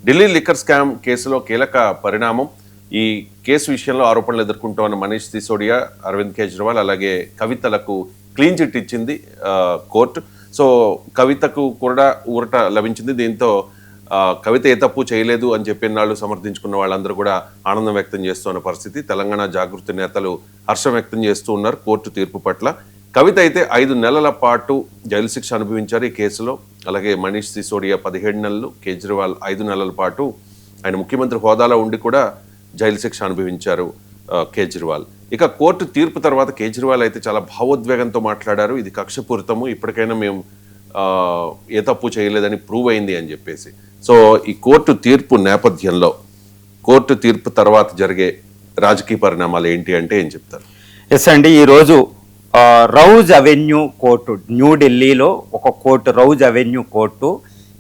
Delhi liquor scam కేసులో కీలక పరిణామం. ఈ కేసు విషయంలో ఆరోపణలు ఎదుర్కొంటున్న మనీష్ సిసోడియా, అరవింద్ కేజ్రీవాల్ అలాగే కవితలకు క్లీన్ చిట్ ఇచ్చింది కోర్టు. సో కవితకు కూడా ఊరట లభించింది. దీంతో కవిత ఏ తప్పు చేయలేదు అని చెప్పిన వాళ్ళు సమర్థించుకున్న వాళ్ళందరూ కూడా ఆనందం వ్యక్తం చేస్తున్న పరిస్థితి. తెలంగాణ జాగృతి నేతలు హర్షం వ్యక్తం చేస్తూ ఉన్నారు కోర్టు తీర్పు పట్ల. కవిత అయితే 5 నెలల పాటు జైలు శిక్ష అనుభవించారు ఈ కేసులో. అలాగే మనీష్ సిసోడియా 17 నెలలు, కేజ్రీవాల్ 5 నెలల పాటు ఆయన ముఖ్యమంత్రి హోదాలో ఉండి కూడా జైలు శిక్ష అనుభవించారు కేజ్రీవాల్. ఇక కోర్టు తీర్పు తర్వాత కేజ్రీవాల్ అయితే చాలా భావోద్వేగంతో మాట్లాడారు. ఇది కక్షపూరితము, ఇప్పటికైనా మేము ఏ తప్పు చేయలేదని ప్రూవ్ అయింది అని చెప్పేసి. సో ఈ కోర్టు తీర్పు నేపథ్యంలో కోర్టు తీర్పు తర్వాత జరిగే రాజకీయ పరిణామాలు ఏంటి అంటే ఏం చెప్తారు? ఎస్ అండి, ఈరోజు రౌజ్ అవెన్యూ కోర్టు, న్యూఢిల్లీలో ఒక court, Rouse Avenue court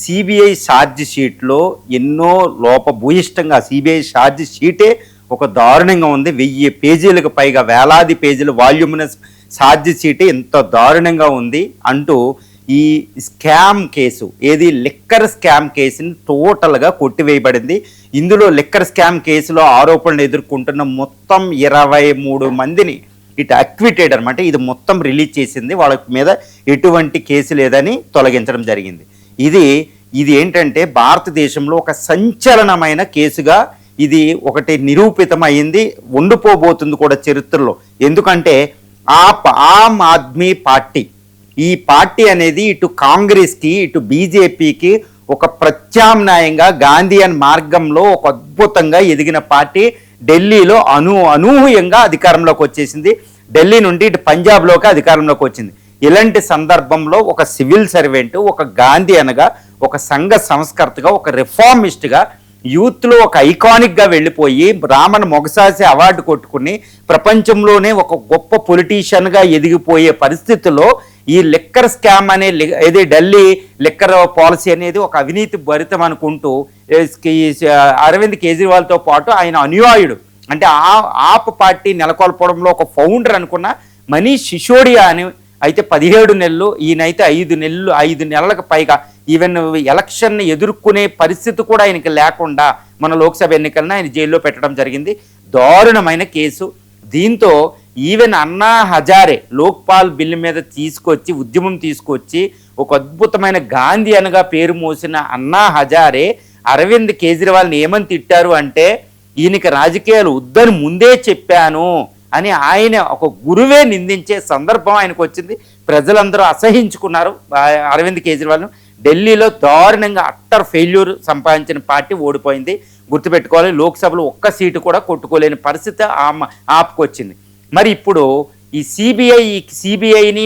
CBI charge షీట్లో ఎన్నో లోపభూయిష్టంగా, సిబిఐ ఛార్జ్ షీటే ఒక దారుణంగా ఉంది. 1000 పేజీలకు పైగా, వేలాది పేజీలు వాల్యూమినస్ ఛార్జ్ షీటే ఎంత దారుణంగా ఉంది అంటూ ఈ స్కామ్ కేసు, ఏది లిక్కర్ స్కామ్ కేసుని టోటల్గా కొట్టివేయబడింది. ఇందులో లిక్కర్ స్కామ్ కేసులో ఆరోపణలు ఎదుర్కొంటున్న మొత్తం 23 మందిని ఇటు అక్విటెడ్ అనమాట, ఇది మొత్తం రిలీజ్ చేసింది. వాళ్ళ మీద ఎటువంటి కేసు లేదని తొలగించడం జరిగింది. ఇది ఏంటంటే భారతదేశంలో ఒక సంచలనమైన కేసుగా ఇది ఒకటి నిరూపితమైంది, ఉండిపోబోతుంది కూడా చరిత్రలో. ఎందుకంటే ఆమ్ ఆద్మీ పార్టీ, ఈ పార్టీ అనేది ఇటు కాంగ్రెస్కి ఇటు బీజేపీకి ఒక ప్రత్యామ్నాయంగా గాంధీయన్ మార్గంలో ఒక అద్భుతంగా ఎదిగిన పార్టీ ఢిల్లీలో అనూహ్యంగా అధికారంలోకి వచ్చేసింది. ఢిల్లీ నుండి ఇటు పంజాబ్లోకి అధికారంలోకి వచ్చింది. ఇలాంటి సందర్భంలో ఒక సివిల్ సర్వెంట్, ఒక గాంధీ అనగా, ఒక సంఘ సంస్కర్తగా, ఒక రిఫార్మిస్ట్గా, యూత్లో ఒక ఐకానిక్గా వెళ్ళిపోయి రామన్ మొగసాసి అవార్డు కొట్టుకుని ప్రపంచంలోనే ఒక గొప్ప పొలిటీషియన్గా ఎదిగిపోయే పరిస్థితుల్లో ఈ లిక్కర్ స్కామ్ అనే ఏది ఢిల్లీ లిక్కర్ పాలసీ అనేది ఒక అవినీతి భరితం అనుకుంటూ అరవింద్ కేజ్రీవాల్తో పాటు ఆయన అనుయాయుడు, అంటే ఆప్ పార్టీ నెలకొల్పడంలో ఒక ఫౌండర్ అనుకున్న మనీష్ సిసోడియా అని అయితే 17 నెలలు, ఈయనైతే 5 నెలలకు పైగా, ఈవెన్ ఎలక్షన్ని ఎదుర్కొనే పరిస్థితి కూడా ఆయనకి లేకుండా మన లోక్సభ ఎన్నికలను ఆయన జైల్లో పెట్టడం జరిగింది. దారుణమైన కేసు. దీంతో ఈవెన్ అన్నా హజారే లోక్పాల్ బిల్లు మీద ఉద్యమం తీసుకొచ్చి ఒక అద్భుతమైన గాంధీ అనగా పేరు మోసిన అన్నా హజారే అరవింద్ కేజ్రీవాల్ని ఏమని తిట్టారు అంటే, ఈయనకి రాజకీయాలు వద్దని ముందే చెప్పాను అని ఆయన ఒక గురువే నిందించే సందర్భం ఆయనకు వచ్చింది. ప్రజలందరూ అసహించుకున్నారు అరవింద్ కేజ్రీవాల్ను. ఢిల్లీలో దారుణంగా అట్టర్ ఫెయిల్యూర్ సంపాదించిన పార్టీ ఓడిపోయింది. గుర్తుపెట్టుకోవాలి, లోక్సభలో ఒక్క సీటు కూడా కొట్టుకోలేని పరిస్థితి ఆపుకొచ్చింది. మరి ఇప్పుడు ఈ సిబిఐని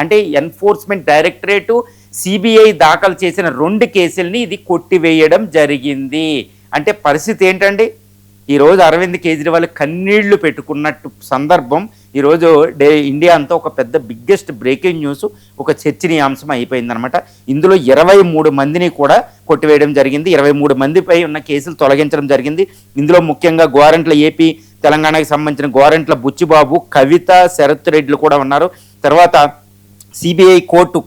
అంటే ఎన్ఫోర్స్మెంట్ డైరెక్టరేటు సిబిఐ దాఖలు చేసిన 2 కేసుల్ని ఇది కొట్టివేయడం జరిగింది. అంటే పరిస్థితి ఏంటండి, ఈరోజు అరవింద్ కేజ్రీవాల్ కన్నీళ్లు పెట్టుకున్నట్టు సందర్భం ఈరోజు ఇండియా అంతా ఒక పెద్ద బిగ్గెస్ట్ బ్రేకింగ్ న్యూస్, ఒక చర్చనీయాంశం అయిపోయిందనమాట. ఇందులో 23 మందిని కూడా కొట్టివేయడం జరిగింది. 23 మందిపై ఉన్న కేసులు తొలగించడం జరిగింది. ఇందులో ముఖ్యంగా గోరంట్ల ఏపీ తెలంగాణకి సంబంధించిన గోరంట్ల బుచ్చిబాబు, కవిత, శరత్ రెడ్డిలు కూడా ఉన్నారు. తర్వాత CBI court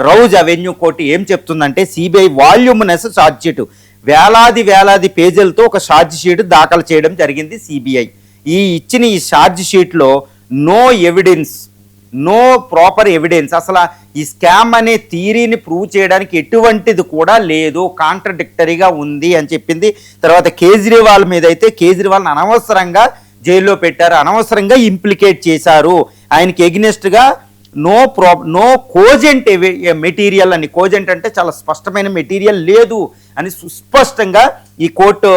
Rouse Avenue court ఏం చెప్తుందంటే, సిబిఐ వాల్యూమినస్ ఛార్జ్ షీటు, వేలాది పేజీలతో ఒక ఛార్జ్ షీట్ దాఖలు చేయడం జరిగింది సిబిఐ. ఇచ్చిన ఈ ఛార్జ్ షీట్లో no evidence, no proper evidence, అసలు ఈ స్కామ్ అనే థియరీని ప్రూవ్ చేయడానికి ఎటువంటిది కూడా లేదు, కాంట్రడిక్టరీగా ఉంది అని చెప్పింది. తర్వాత కేజ్రీవాల్ మీద అయితే కేజ్రీవాల్ని అనవసరంగా జైల్లో పెట్టారు, అనవసరంగా ఇంప్లికేట్ చేశారు, ఆయనకి ఎగ్నెస్ట్గా నో కోజెంట్ మెటీరియల్ అని, కోజెంట్ అంటే చాలా స్పష్టమైన మెటీరియల్ లేదు అని సుస్పష్టంగా ఈ కోర్టు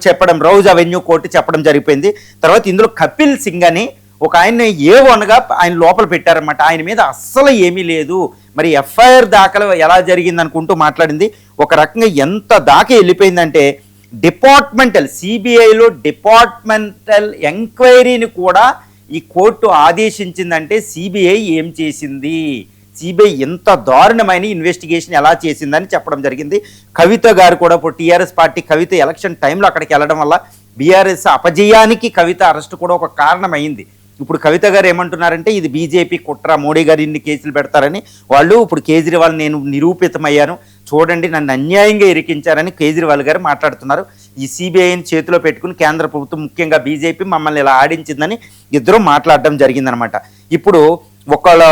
చెప్పడం, రౌజ్ అవెన్యూ కోర్టు చెప్పడం జరిగిపోయింది. తర్వాత ఇందులో కపిల్ సింగ్ అని ఒక ఆయన్ని ఏవోనగా ఆయన లోపల పెట్టారన్నమాట. ఆయన మీద అస్సలు ఏమీ లేదు. మరి ఎఫ్ఐఆర్ దాఖలు ఎలా జరిగింది అనుకుంటూ మాట్లాడింది. ఒక రకంగా ఎంత దాకా వెళ్ళిపోయిందంటే, సిబిఐలో డిపార్ట్మెంటల్ ఎంక్వైరీని కూడా ఈ కోర్టు ఆదేశించిందంటే సిబిఐ ఏం చేసింది, సిబిఐ ఎంత దారుణమైన ఇన్వెస్టిగేషన్ ఎలా చేసిందని చెప్పడం జరిగింది. కవిత గారు కూడా ఇప్పుడు టీఆర్ఎస్ పార్టీ కవిత ఎలక్షన్ టైంలో అక్కడికి వెళ్ళడం వల్ల బీఆర్ఎస్ అపజయానికి కవిత అరెస్ట్ కూడా ఒక కారణమైంది. ఇప్పుడు కవిత గారు ఏమంటున్నారంటే ఇది బీజేపీ కుట్ర, మోడీ గారు ఇన్ని కేసులు పెడతారని. వాళ్ళు ఇప్పుడు కేజ్రీవాల్ నేను నిరూపితమయ్యాను, చూడండి నన్ను అన్యాయంగా ఇరికించారని కేజ్రీవాల్ గారు మాట్లాడుతున్నారు. ఈ సిబిఐని చేతిలో పెట్టుకుని కేంద్ర ప్రభుత్వం ముఖ్యంగా బీజేపీ మమ్మల్ని ఇలా ఆడించిందని ఇద్దరు మాట్లాడడం జరిగిందనమాట. ఇప్పుడు ఒకళ్ళ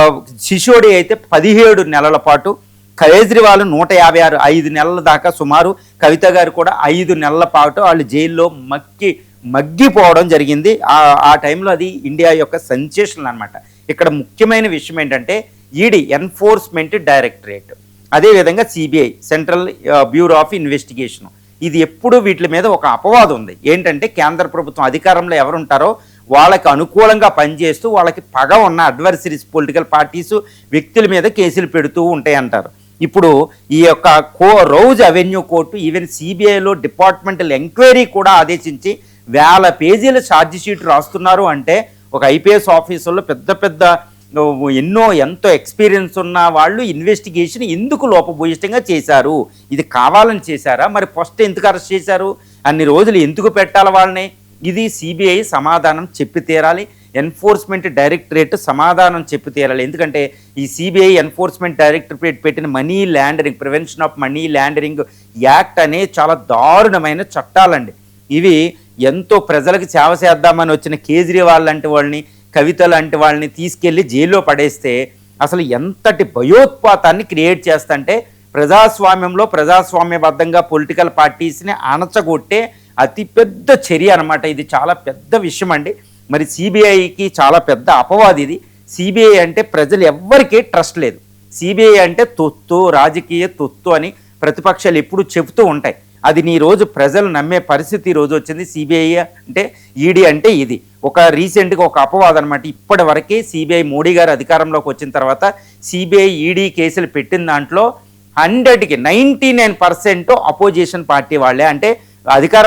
సిసోడి అయితే 17 నెలల పాటు, కేజ్రీవాల్ 156 5 నెలల దాకా సుమారు, కవిత గారు కూడా 5 నెలల పాటు వాళ్ళు జైల్లో మగ్గిపోవడం జరిగింది. ఆ టైంలో అది ఇండియా యొక్క సెన్సేషన్ అనమాట. ఇక్కడ ముఖ్యమైన విషయం ఏంటంటే ఈడీ ఎన్ఫోర్స్మెంట్ డైరెక్టరేట్, అదేవిధంగా CBI central bureau of investigation, ఇది ఎప్పుడు వీటి మీద ఒక అపవాదం ఉంది. ఏంటంటే కేంద్ర ప్రభుత్వం అధికారంలో ఎవరుంటారో వాళ్ళకి అనుకూలంగా పనిచేస్తూ వాళ్ళకి పగ ఉన్న అడ్వర్సరీస్ పొలిటికల్ పార్టీస్ వ్యక్తుల మీద కేసులు పెడుతూ ఉంటాయంటారు. ఇప్పుడు ఈ యొక్క రౌజ్ అవెన్యూ కోర్టు ఈవెన్ సిబిఐలో డిపార్ట్మెంటల్ ఎంక్వైరీ కూడా ఆదేశించి 1000 పేజీల ఛార్జ్ షీట్ రాస్తున్నారు అంటే ఒక ఐపీఎస్ ఆఫీసర్లో పెద్ద ఎంతో ఎక్స్పీరియన్స్ ఉన్న వాళ్ళు ఇన్వెస్టిగేషన్ ఎందుకు లోపభూయిష్టంగా చేశారు? ఇది కావాలని చేశారా? మరి ఫస్ట్ ఎందుకు అరెస్ట్ చేశారు? అన్ని రోజులు ఎందుకు పెట్టాలి వాళ్ళని? ఇది సిబిఐ సమాధానం చెప్పి తీరాలి. ఎన్ఫోర్స్మెంట్ డైరెక్టరేట్ సమాధానం చెప్పి తీరాలి. ఎందుకంటే ఈ సిబిఐ ఎన్ఫోర్స్మెంట్ డైరెక్టరేట్ పెట్టిన money laundering, prevention of money laundering act అనే చాలా దారుణమైన చట్టాలండి. ఇవి ఎంతో ప్రజలకు సేవ చేద్దామని వచ్చిన కేజ్రీవాల్ లాంటి వాళ్ళని, కవిత లాంటి వాళ్ళని తీసుకెళ్లి జైల్లో పడేస్తే అసలు ఎంతటి భయోత్పాతాన్ని క్రియేట్ చేస్తంటే ప్రజాస్వామ్యంలో ప్రజాస్వామ్యబద్ధంగా పొలిటికల్ పార్టీస్ని అణచగొట్టే అతిపెద్ద చర్య అనమాట. ఇది చాలా పెద్ద విషయం అండి. మరి సిబిఐకి చాలా పెద్ద అపవాది ఇది. సిబిఐ అంటే ప్రజలు ఎవ్వరికీ ట్రస్ట్ లేదు. సిబిఐ అంటే తొత్తు, రాజకీయ తొత్తు అని ప్రతిపక్షాలు ఎప్పుడు చెబుతూ ఉంటాయి. అది నీ రోజు ప్రజలు నమ్మే పరిస్థితి ఈ రోజు వచ్చింది. సిబిఐ అంటే ఈడీ అంటే ఇది ఒక రీసెంట్గా ఒక అపవాదం అనమాట. ఇప్పటి వరకే సిబిఐ మోడీ గారు అధికారంలోకి వచ్చిన తర్వాత సిబిఐ ఈడీ కేసులు పెట్టిన దాంట్లో 100కి 99% అపోజిషన్ పార్టీ వాళ్ళే. అంటే అధికార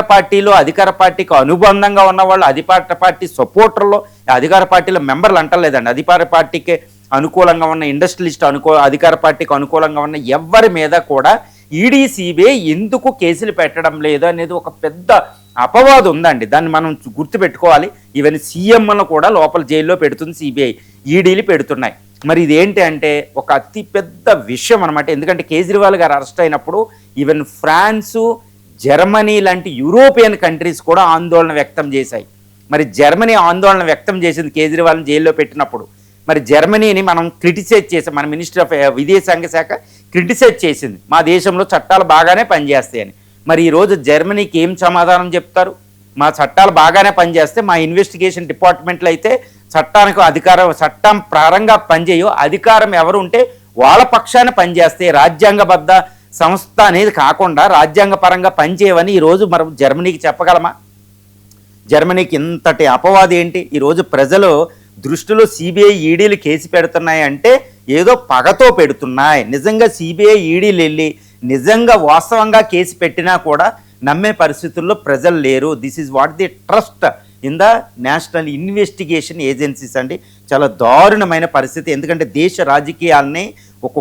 పార్టీకి అనుబంధంగా ఉన్న వాళ్ళు, అధికార పార్టీ సపోర్టర్లో, అధికార పార్టీలో మెంబర్లు అంటలేదండి, అధికార పార్టీకి అనుకూలంగా ఉన్న ఇండస్ట్రియలిస్ట్ అధికార పార్టీకి అనుకూలంగా ఉన్న ఎవరి మీద కూడా ఈడీ సిబిఐ ఎందుకు కేసులు పెట్టడం లేదు అనేది ఒక పెద్ద అపవాదం ఉందండి. దాన్ని మనం గుర్తుపెట్టుకోవాలి. ఈవెన్ సీఎంను కూడా లోపల జైల్లో పెడుతుంది సిబిఐ, ఈడీలు పెడుతున్నాయి. మరి ఇదేంటి అంటే ఒక అతి పెద్ద విషయం అనమాట. ఎందుకంటే కేజ్రీవాల్ గారు అరెస్ట్ అయినప్పుడు ఈవెన్ ఫ్రాన్సు, జర్మనీ లాంటి యూరోపియన్ కంట్రీస్ కూడా ఆందోళన వ్యక్తం చేశాయి. మరి జర్మనీ ఆందోళన వ్యక్తం చేసింది కేజ్రీవాల్ని జైల్లో పెట్టినప్పుడు. మరి జర్మనీని మనం క్రిటిసైజ్ చేసాం, మన మినిస్టర్ ఆఫ్ విదేశాంగ శాఖ క్రిటిసైజ్ చేసింది, మా దేశంలో చట్టాలు బాగానే పనిచేస్తాయని. మరి ఈరోజు జర్మనీకి ఏం సమాధానం చెప్తారు? మా చట్టాలు బాగానే పనిచేస్తే మా ఇన్వెస్టిగేషన్ డిపార్ట్మెంట్లో అయితే చట్టానికి చట్టం ప్రారంగా పనిచేయో, అధికారం ఎవరు ఉంటే వాళ్ళ పక్షాన పనిచేస్తే రాజ్యాంగబద్ధ సంస్థ అనేది కాకుండా రాజ్యాంగ పరంగా పనిచేయవని ఈరోజు మనం జర్మనీకి చెప్పగలమా? జర్మనీకి ఇంతటి అపవాది ఏంటి? ఈరోజు ప్రజలు దృష్టిలో సిబిఐ ఈడీలు కేసు పెడుతున్నాయి అంటే ఏదో పగతో పెడుతున్నాయి. నిజంగా సిబిఐ ఈడీలు వెళ్ళి నిజంగా వాస్తవంగా కేసు పెట్టినా కూడా నమ్మే పరిస్థితుల్లో ప్రజలు లేరు. This is what the trust in the national investigation agencies అండి. చాలా దారుణమైన పరిస్థితి. ఎందుకంటే దేశ రాజకీయాలని ఒక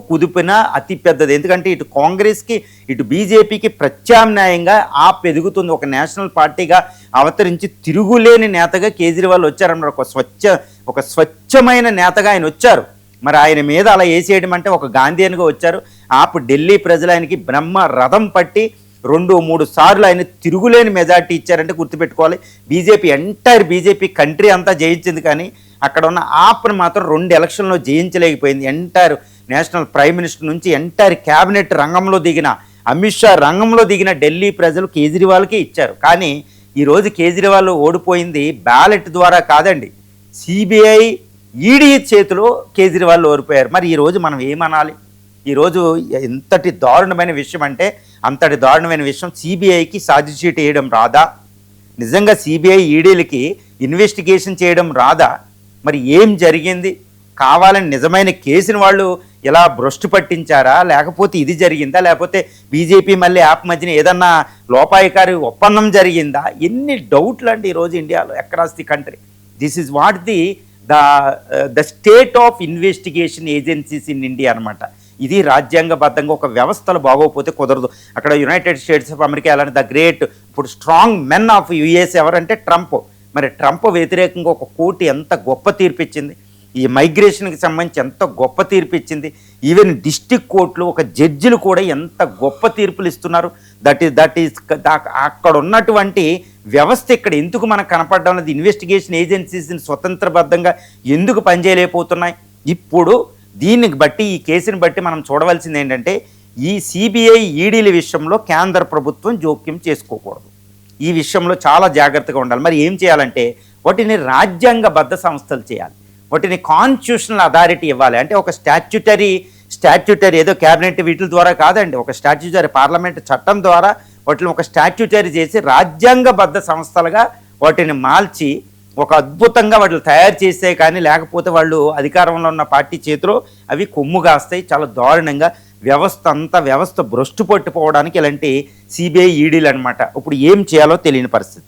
కుదుపున అతి పెద్దది. ఎందుకంటే ఇటు కాంగ్రెస్కి ఇటు బీజేపీకి ప్రత్యామ్నాయంగా ఆప్ ఎదుగుతుంది. ఒక నేషనల్ పార్టీగా అవతరించి తిరుగులేని నేతగా కేజ్రీవాల్ వచ్చారన్నమాట. ఒక స్వచ్ఛమైన నేతగా ఆయన వచ్చారు. మరి ఆయన మీద అలా వేసేయడం అంటే ఒక గాంధీయన్గా వచ్చారు. ఆప్ ఢిల్లీ ప్రజలు ఆయనకి బ్రహ్మ రథం పట్టి 2-3 సార్లు ఆయన తిరుగులేని మెజార్టీ ఇచ్చారంటే గుర్తుపెట్టుకోవాలి. ఎంటైర్ బీజేపీ కంట్రీ అంతా జయించింది, కానీ అక్కడ ఉన్న ఆప్ని మాత్రం 2 ఎలక్షన్లో జయించలేకపోయింది. ఎంటైర్ నేషనల్ ప్రైమ్ మినిస్టర్ నుంచి ఎంటైర్ క్యాబినెట్ రంగంలో దిగిన, అమిత్ షా రంగంలో దిగిన ఢిల్లీ ప్రజలు కేజ్రీవాల్కే ఇచ్చారు. కానీ ఈరోజు కేజ్రీవాల్ ఓడిపోయింది బ్యాలెట్ ద్వారా కాదండి, సిబిఐ ఈడీ చేతిలో కేజ్రీవాల్ ఓడిపోయారు. మరి ఈరోజు మనం ఏమనాలి? ఈరోజు ఎంతటి దారుణమైన విషయం అంటే అంతటి దారుణమైన విషయం. సిబిఐకి ఛార్జ్ షీట్ వేయడం రాదా? నిజంగా సిబిఐ ఈడీలకి ఇన్వెస్టిగేషన్ చేయడం రాదా? మరి ఏం జరిగింది? కావాలని నిజమైన కేసుని వాళ్ళు ఇలా భ్రష్టు పట్టించారా? లేకపోతే ఇది జరిగిందా? లేకపోతే బీజేపీ మళ్ళీ యాప్ మధ్యన ఏదన్నా లోపాయకారి ఒప్పందం జరిగిందా? ఎన్ని డౌట్లు అండి ఈరోజు ఇండియాలో, across the country. This is what the state of investigation agencies in India అనమాట. ఇది రాజ్యాంగబద్ధంగా ఒక వ్యవస్థలు బాగోకపోతే కుదరదు. అక్కడ యునైటెడ్ స్టేట్స్ ఆఫ్ అమెరికా అలాంటి ద గ్రేట్ ఇప్పుడు స్ట్రాంగ్ మెన్ ఆఫ్ యుఎస్ ఎవరంటే ట్రంప్. మరి ట్రంప్ వ్యతిరేకంగా ఒక కోర్టు ఎంత గొప్ప తీర్పిచ్చింది. ఈ మైగ్రేషన్కి సంబంధించి ఎంత గొప్ప తీర్పు ఇచ్చింది. ఈవెన్ డిస్టిక్ కోర్టులు ఒక జడ్జిలు కూడా ఎంత గొప్ప తీర్పులు ఇస్తున్నారు. దట్ ఈస్ అక్కడ ఉన్నటువంటి వ్యవస్థ ఇక్కడ ఎందుకు మనకు కనపడడం లేదు. ఇన్వెస్టిగేషన్ ఏజెన్సీస్ని స్వతంత్రబద్ధంగా ఎందుకు పనిచేయలేకపోతున్నాయి. ఇప్పుడు దీన్ని బట్టి ఈ కేసుని బట్టి మనం చూడవలసింది ఏంటంటే ఈ సిబిఐ ఈడీల విషయంలో కేంద్ర ప్రభుత్వం జోక్యం చేసుకోకూడదు. ఈ విషయంలో చాలా జాగ్రత్తగా ఉండాలి. మరి ఏం చేయాలంటే వాటిని రాజ్యాంగబద్ధ సంస్థలు చేయాలి, వాటిని కాన్స్టిట్యూషనల్ అథారిటీ ఇవ్వాలి. అంటే ఒక స్టాట్యూటరీ ఏదో క్యాబినెట్ వీటి ద్వారా కాదండి, ఒక స్టాట్యూటరీ పార్లమెంట్ చట్టం ద్వారా వాటిని ఒక స్టాట్యూటరీ చేసి రాజ్యాంగబద్ధ సంస్థలుగా వాటిని మార్చి ఒక అద్భుతంగా వాటిని తయారు చేస్తే కానీ లేకపోతే వాళ్ళు అధికారంలో ఉన్న పార్టీ చేతిలో అవి కొమ్ము కాస్తాయి. చాలా దారుణంగా వ్యవస్థ భ్రష్టు పట్టిపోవడానికి ఇలాంటి సిబిఐ ఈడీలు అనమాట. ఇప్పుడు ఏం చేయాలో తెలియని పరిస్థితి.